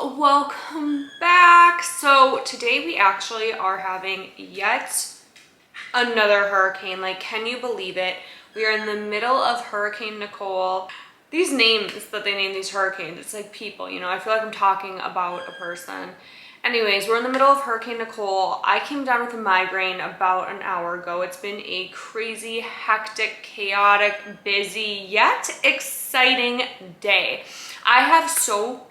welcome back. So today we actually are having yet another hurricane. Like, can you believe it? We are in the middle of Hurricane Nicole. These names that they name these hurricanes, it's like people, you know, I feel like I'm talking about a person. Anyways, we're in the middle of Hurricane Nicole. I came down with a migraine about an hour ago. It's been a crazy, hectic, chaotic, busy, yet exciting day. I have so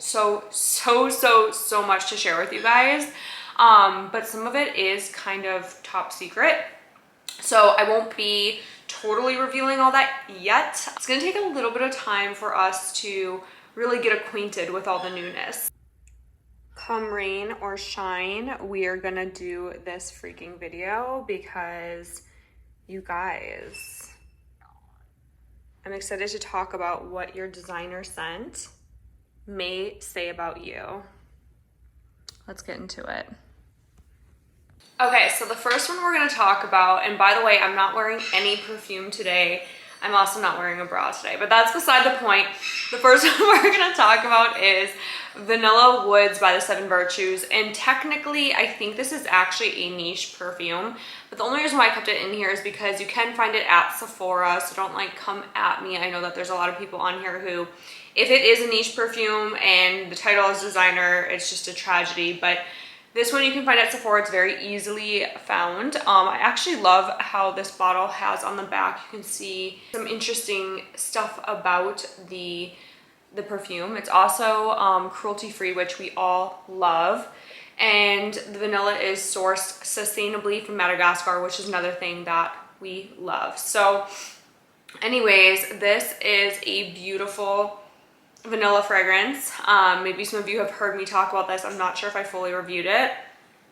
much to share with you guys, but some of it is kind of top secret. So I won't be totally revealing all that yet. It's gonna take a little bit of time for us to really get acquainted with all the newness. Come rain or shine, we are gonna do this freaking video because you guys, I'm excited to talk about what your designer scent may say about you. Let's get into it. Okay, so the first one we're gonna talk about, and by the way, I'm not wearing any perfume today. I'm also not wearing a bra today, but that's beside the point. The first one we're gonna talk about is Vanilla Woods by the Seven Virtues. And technically, I think this is actually a niche perfume, but the only reason why I kept it in here is because you can find it at Sephora, so don't like come at me. I know that there's a lot of people on here who, if it is a niche perfume and the title is designer, it's just a tragedy, but this one you can find at Sephora. It's very easily found. I actually love how this bottle has on the back, you can see some interesting stuff about the perfume. It's also cruelty-free, which we all love. And the vanilla is sourced sustainably from Madagascar, which is another thing that we love. So anyways, this is a beautiful vanilla fragrance. Maybe some of you have heard me talk about this. I'm not sure if I fully reviewed it,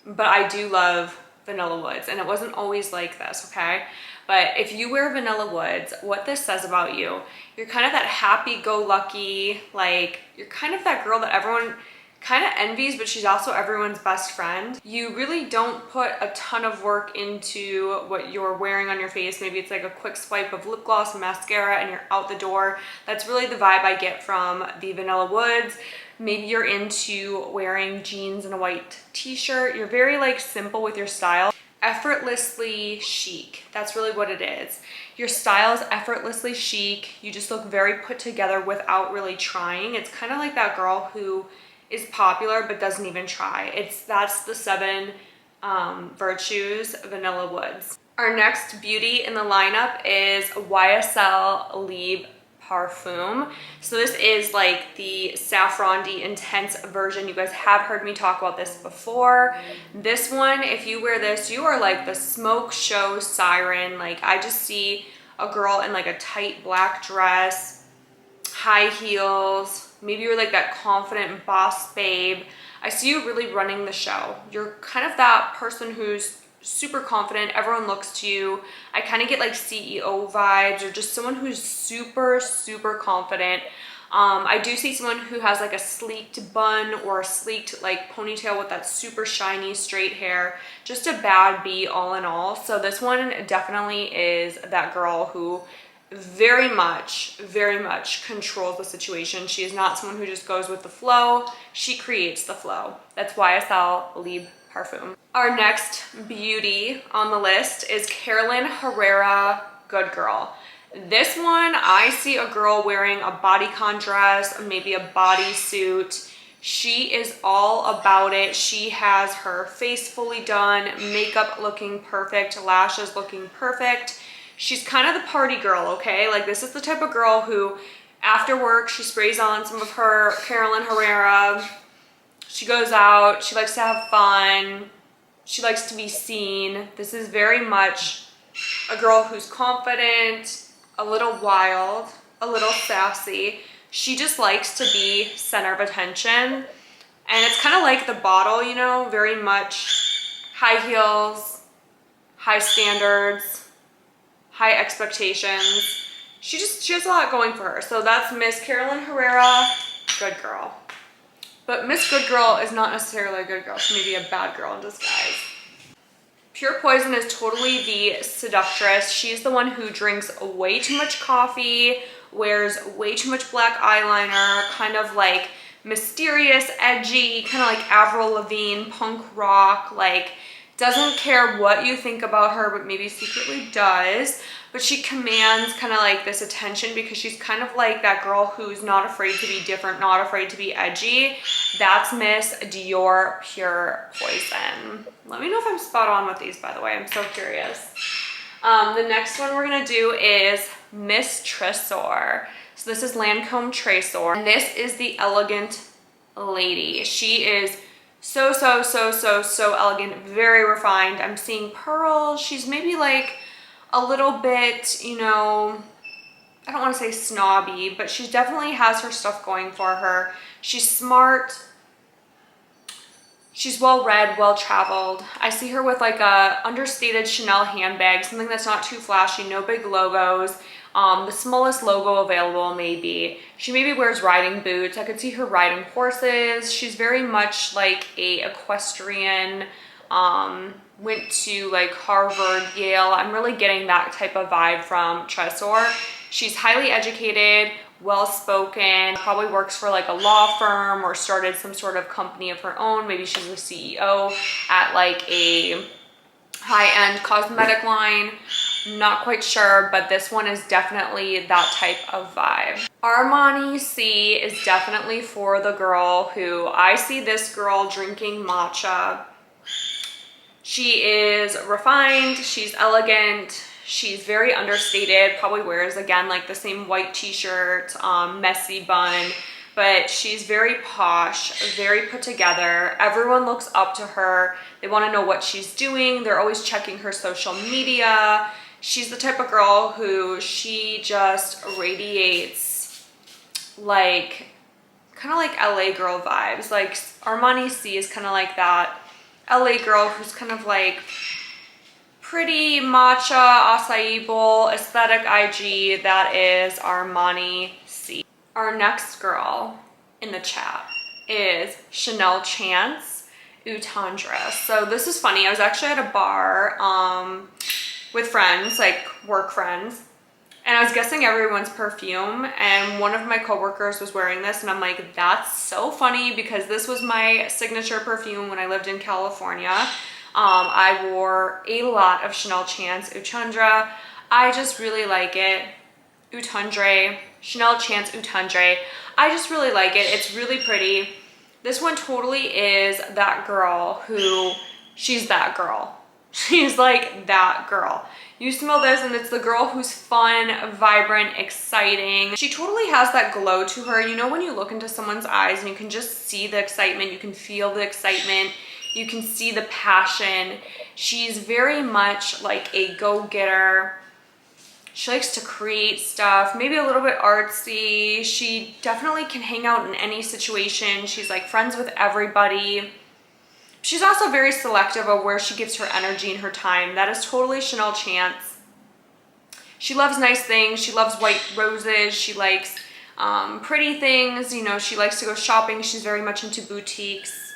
but I do love Vanilla Woods, and it wasn't always like this, okay? But if you wear Vanilla Woods, what this says about you, you're kind of that happy-go-lucky, like, you're kind of that girl that everyone kind of envies, but she's also everyone's best friend. You really don't put a ton of work into what you're wearing on your face. Maybe it's like a quick swipe of lip gloss and mascara and you're out the door. That's really the vibe I get from the Vanilla Woods. Maybe you're into wearing jeans and a white t-shirt. You're very like simple with your style. Effortlessly chic. That's really what it is. Your style is effortlessly chic. You just look very put together without really trying. It's kind of like that girl who is popular but doesn't even try. That's the Seven Virtues Vanilla Woods. Our next beauty in the lineup is YSL Libre Parfum. So this is like the saffron-y intense version. You guys have heard me talk about this before. This one, if you wear this, you are like the smoke show siren. Like, I just see a girl in like a tight black dress, high heels. Maybe you're like that confident boss babe. I see you really running the show. You're kind of that person who's super confident. Everyone looks to you. I kind of get like CEO vibes, or just someone who's super confident. I do see someone who has like a sleeked bun or a sleeked like ponytail with that super shiny straight hair. Just a bad bee all in all. So this one definitely is that girl who very much controls the situation. She is not someone who just goes with the flow. She creates the flow. That's YSL Libre Parfum. Our next beauty on the list is Herrera Good Girl. This one, I see a girl wearing a bodycon dress, maybe a bodysuit. She is all about it. She has her face fully done, makeup looking perfect, lashes looking perfect. She's kind of the party girl, okay? Like, this is the type of girl who, after work, she sprays on some of her Herrera. She goes out, she likes to have fun, she likes to be seen. This is very much a girl who's confident, a little wild, a little sassy. She just likes to be center of attention. And it's kind of like the bottle, you know, very much high heels, high standards, high expectations. She has a lot going for her. So that's Miss Herrera Good Girl. But Miss Good Girl is not necessarily a good girl. She may be a bad girl in disguise. Pure Poison is totally the seductress. She's the one who drinks way too much coffee, wears way too much black eyeliner, kind of like mysterious, edgy, kind of like Avril Lavigne, punk rock, like doesn't care what you think about her, but maybe secretly does. But she commands kind of like this attention because she's kind of like that girl who's not afraid to be different, not afraid to be edgy. That's Miss Dior Pure Poison. Let me know if I'm spot on with these, by the way. I'm so curious. The next one we're gonna do is Miss Tresor. So this is Lancome Tresor, and this is the Elegant Lady. She is so elegant, very refined. I'm seeing pearls. She's maybe like a little bit, you know, I don't want to say snobby, but she definitely has her stuff going for her. She's smart. She's well-read, well-traveled. I see her with like a understated Chanel handbag, something that's not too flashy, no big logos. The smallest logo available maybe. She maybe wears riding boots. I could see her riding horses. She's very much like a equestrian, went to like Harvard, Yale. I'm really getting that type of vibe from Tresor. She's highly educated, well-spoken, probably works for like a law firm or started some sort of company of her own. Maybe she's the CEO at like a high-end cosmetic line. Not quite sure, but this one is definitely that type of vibe. Armani Si is definitely for the girl who, I see this girl drinking matcha. She is refined, she's elegant, she's very understated, probably wears, again, like the same white t-shirt, messy bun, but she's very posh, very put together. Everyone looks up to her. They want to know what she's doing. They're always checking her social media. She's the type of girl who she just radiates like, kind of like LA girl vibes. Like Armani Si is kind of like that LA girl who's kind of like pretty matcha, acai bowl, aesthetic IG. That is Armani Si. Our next girl in the chat is Chanel Chance Tendre. So this is funny. I was actually at a bar with friends, like work friends, and I was guessing everyone's perfume, and one of my coworkers was wearing this, and I'm like, that's so funny because this was my signature perfume when I lived in California. I wore a lot of Chanel Chance Tendre. I just really like it. Tendre, Chanel Chance Tendre. I just really like it. It's really pretty. This one totally is that girl who, she's that girl. She's like that girl. You smell this and it's the girl who's fun, vibrant, exciting. She totally has that glow to her. You know when you look into someone's eyes and you can just see the excitement, you can feel the excitement, you can see the passion. She's very much like a go-getter. She likes to create stuff, maybe a little bit artsy. She definitely can hang out in any situation. She's like friends with everybody. She's also very selective of where she gives her energy and her time. That is totally Chanel Chance. She loves nice things. She loves white roses. She likes pretty things. You know, she likes to go shopping. She's very much into boutiques.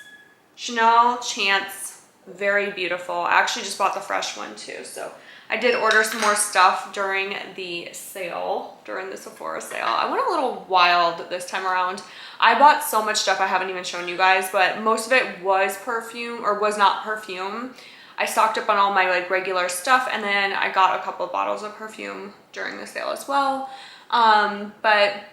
Chanel Chance, very beautiful. I actually just bought the fresh one too. So I did order some more stuff during the sale, during the Sephora sale. I went a little wild this time around. I bought so much stuff I haven't even shown you guys, but most of it was perfume, or was not perfume. I stocked up on all my like regular stuff, and then I got a couple of bottles of perfume during the sale as well. But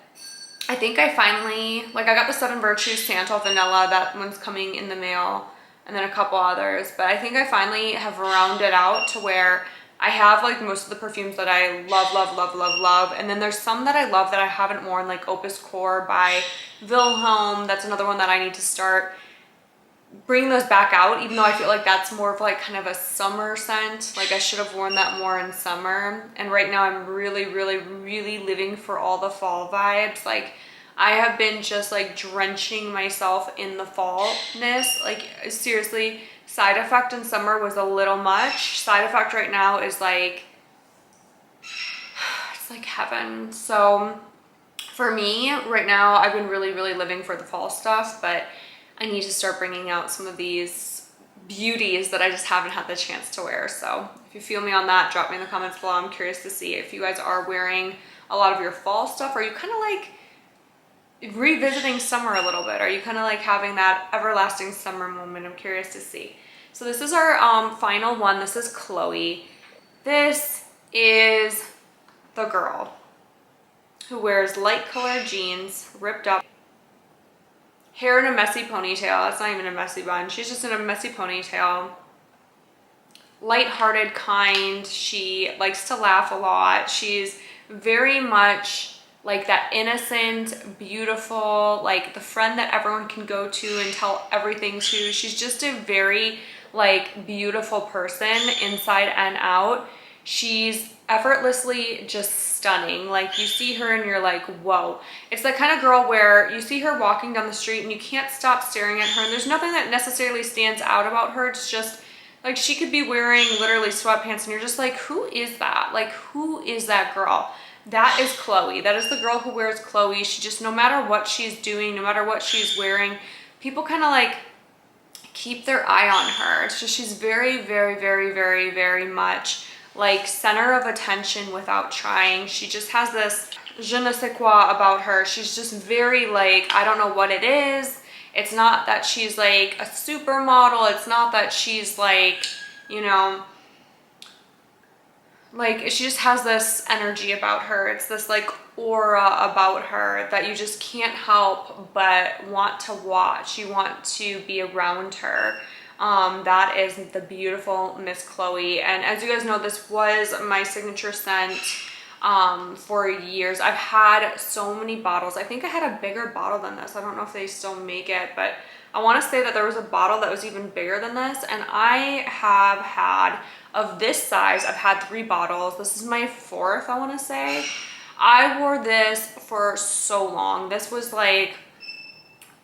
I think I finally, like I got the 7 Virtues Santal Vanilla, that one's coming in the mail, and then a couple others. But I think I finally have rounded out to where I have like most of the perfumes that I love, and then there's some that I love that I haven't worn, like Opus Core by Wilhelm. That's another one that I need to start bringing those back out, even though I feel like that's more of like kind of a summer scent. Like I should have worn that more in summer, and right now I'm really living for all the fall vibes. Like I have been just like drenching myself in the fallness. Like seriously, Side Effect in summer was a little much. Side Effect right now is like, it's like heaven. So for me right now, I've been really living for the fall stuff, but I need to start bringing out some of these beauties that I just haven't had the chance to wear. So if you feel me on that, drop me in the comments below. I'm curious to see if you guys are wearing a lot of your fall stuff. Are you kind of like revisiting summer a little bit? Are you kind of like having that everlasting summer moment? I'm curious to see. So this is our final one. This is Chloe. This is the girl who wears light colored jeans, ripped up, hair in a messy ponytail. That's not even a messy bun. She's just in a messy ponytail. Light-hearted, kind. She likes to laugh a lot. She's very much like that innocent, beautiful, like the friend that everyone can go to and tell everything to. She's just a very like beautiful person inside and out. She's effortlessly just stunning. Like you see her and you're like, whoa. It's that kind of girl where you see her walking down the street and you can't stop staring at her, and there's nothing that necessarily stands out about her. It's just like she could be wearing literally sweatpants and you're just like, who is that? Like, who is that girl? That is Chloe. That is the girl who wears Chloe. She just, no matter what she's doing, no matter what she's wearing, people kind of like keep their eye on her. It's just, she's very, very, very, very, very much like center of attention without trying. She just has this je ne sais quoi about her. She's just very like, I don't know what it is. It's not that she's like a supermodel. It's not that she's like, you know, like she just has this energy about her. It's this like aura about her that you just can't help but want to watch. You want to be around her. That is the beautiful Miss Chloe. And as you guys know, this was my signature scent for years. I've had so many bottles. I think I had a bigger bottle than this. I don't know if they still make it, but I want to say that there was a bottle that was even bigger than this. And I have had, of this size, I've had 3 bottles. This is my 4th, I want to say. I wore this for so long. This was like,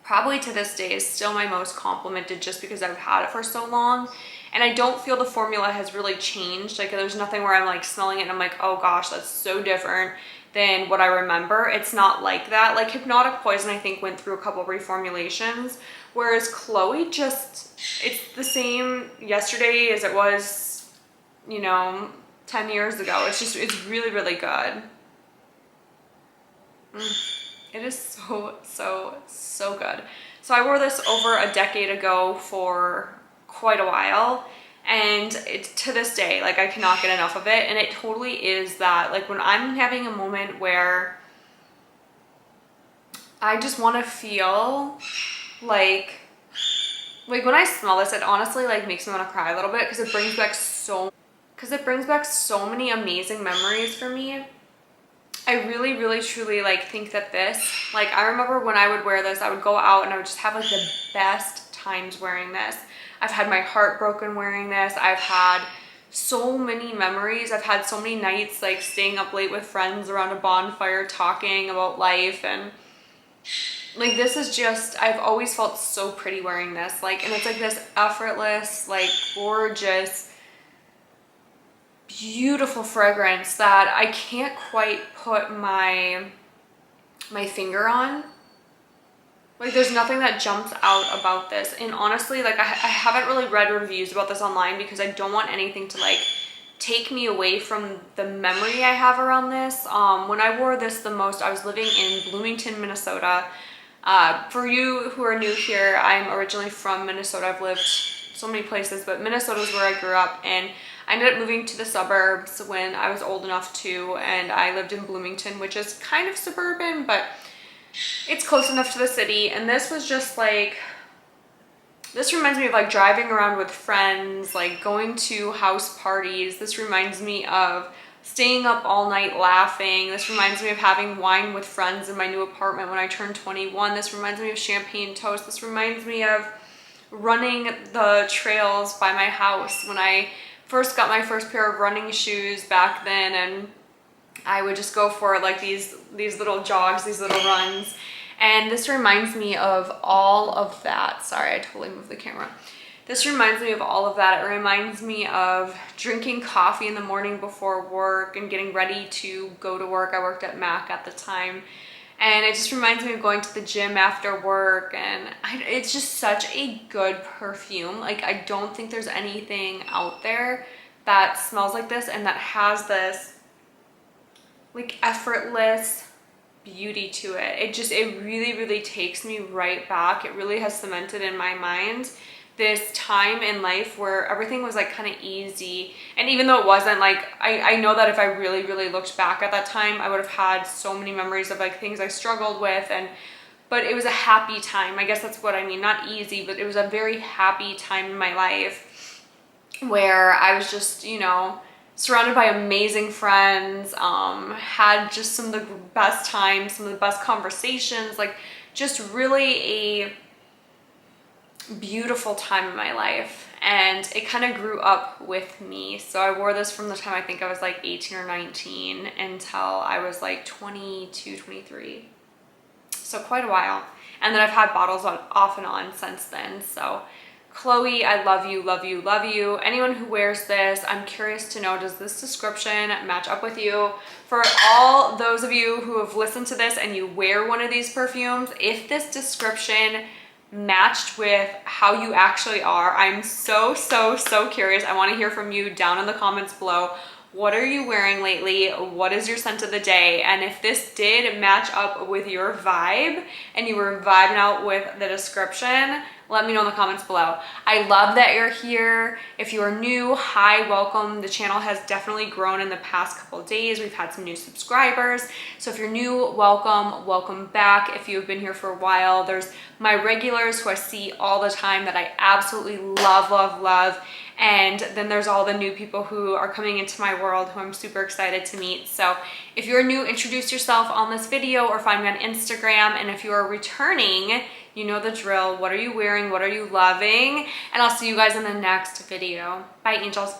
probably to this day is still my most complimented just because I've had it for so long. And I don't feel the formula has really changed. Like there's nothing where I'm like smelling it and I'm like, oh gosh, that's so different than what I remember. It's not like that. Like Hypnotic Poison, I think, went through a couple reformulations, whereas Chloe just, it's the same yesterday as it was, you know, 10 years ago. It's just, it's really, really good. It is so, so, so good. So I wore this over a decade ago for quite a while, and to this day, like I cannot get enough of it. And it totally is that, like when I'm having a moment where I just want to feel like when I smell this, it honestly like makes me want to cry a little bit because it brings back so many amazing memories for me. I really, really, truly like think that this, like I remember when I would wear this, I would go out and I would just have like the best times wearing this. I've had my heart broken wearing this. I've had so many memories. I've had so many nights like staying up late with friends around a bonfire talking about life, and like this is just, I've always felt so pretty wearing this. Like, and it's like this effortless, like gorgeous, beautiful fragrance that I can't quite put my finger on. Like there's nothing that jumps out about this. And honestly, like I haven't really read reviews about this online because I don't want anything to like take me away from the memory I have around this. When I wore this the most, I was living in Bloomington, Minnesota. For you who are new here, I'm originally from Minnesota. I've lived so many places, but Minnesota is where I grew up, and I ended up moving to the suburbs when I was old enough to, and I lived in Bloomington, which is kind of suburban, but it's close enough to the city. And this was just like, this reminds me of like driving around with friends, like going to house parties. This reminds me of staying up all night laughing. This reminds me of having wine with friends in my new apartment when I turned 21. This reminds me of champagne toast. This reminds me of running the trails by my house when I first got my first pair of running shoes back then, and I would just go for like these little jogs, these little runs. And this reminds me of all of that. Sorry, I totally moved the camera. This reminds me of all of that. It reminds me of drinking coffee in the morning before work and getting ready to go to work. I worked at Mac at the time. And it just reminds me of going to the gym after work. And it's just such a good perfume. Like, I don't think there's anything out there that smells like this and that has this like effortless beauty to it. It really takes me right back. It really has cemented in my mind this time in life where everything was like kind of easy. And even though it wasn't, like, I know that if I really looked back at that time, I would have had so many memories of like things I struggled with, but it was a happy time. I guess that's what I mean. Not easy, but it was a very happy time in my life where I was just, you know, surrounded by amazing friends, had just some of the best times, some of the best conversations, like just really a beautiful time in my life. And it kind of grew up with me. So I wore this from the time I think I was like 18 or 19 until I was like 22, 23. So quite a while. And then I've had bottles on, off and on since then. So Chloe, I love you, love you, love you. Anyone who wears this, I'm curious to know, does this description match up with you? For all those of you who have listened to this and you wear one of these perfumes, if this description matched with how you actually are, I'm so curious. I want to hear from you down in the comments below. What are you wearing lately? What is your scent of the day? And if this did match up with your vibe and you were vibing out with the description, let me know in the comments below. I love that you're here. If you are new, hi, welcome. The channel has definitely grown in the past couple of days. We've had some new subscribers. So if you're new, welcome back. If you've been here for a while, there's my regulars who I see all the time that I absolutely love. And then there's all the new people who are coming into my world who I'm super excited to meet. So if you're new, introduce yourself on this video or find me on Instagram. And if you are returning, you know the drill. What are you wearing? What are you loving? And I'll see you guys in the next video. Bye, angels.